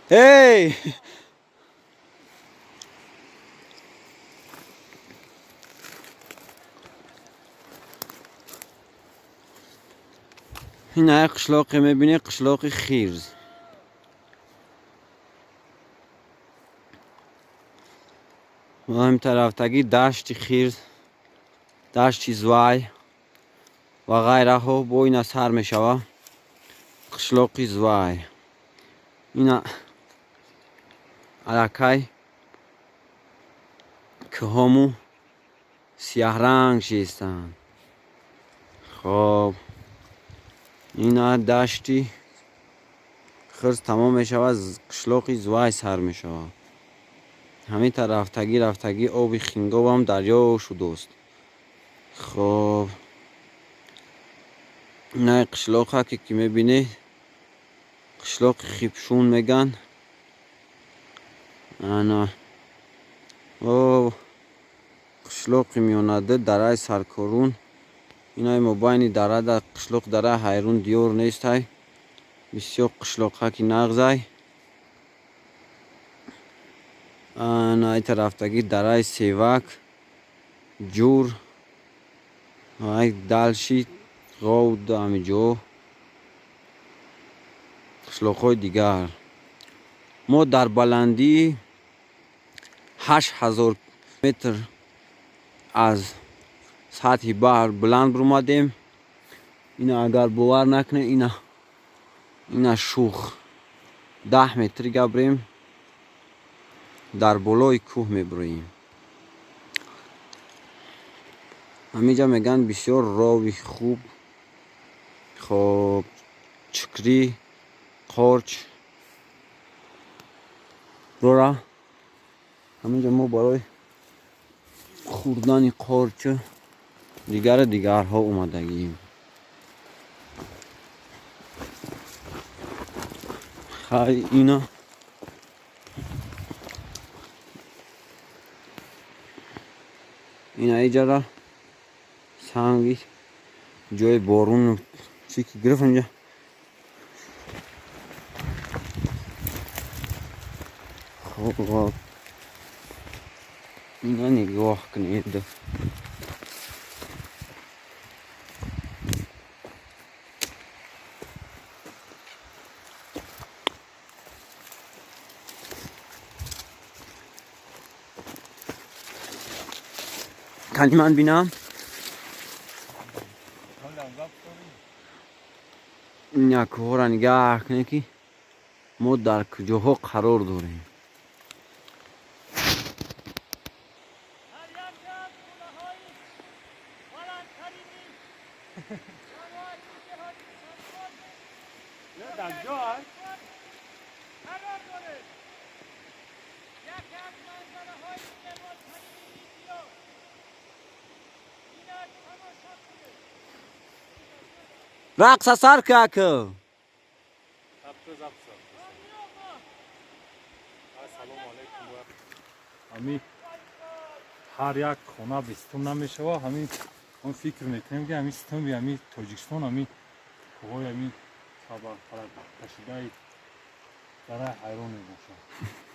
هی این های قشلاقی میبینی، قشلاق خیرز. و همین طرفتگی دشت خیرز، دشت زوای و غیره ها با اینا سر میشوه. قشلاق زوای اینا علاکای که همو سیاه رنگ شیستن. خب اینا دشتی خرز تمام میشوه، از قشلاق زوای سر میشوه. همین رفتگی آب خینگاب هم دریا شده است. خب نه قشلاق ها که میبینی قشلاق خیپشون میگن. انا او قشلاق میونده دره سرکارون. اینای مباینی دره در قشلاق دره حیرون دیور نیست های. بسیار قشلاق ها که نغزای. انا ای طرفتگی دره سیوک جور های دلشی غود همی جو قشلاق های دیگر. ما در بلندی 8000 متر از سطح بحر بلند برمادیم. اینا اگر باور نکنه اینا شوخ 10 متر گبریم در بالای کوه میبرویم. همینجا میگن بسیار راوی خوب. خب چکری قارچ رو همینجا ما برای خوردن قارچ دیگرها اومدگیم. خیلی اینا اینجا را سنگی جای بارون چی که گرفت اینجا. خب اینا نگاه کنید. کنی من بینم این کوه را نگاه کنی که ما در کجاها قرار داریم. رقص سر که همین هر یک خانه بیستم نمیشه و همین اون فکر میکنیم که همین ستم بی همین تاجیکستان همین کوهای همین سبا کشیده داره حیران میشه.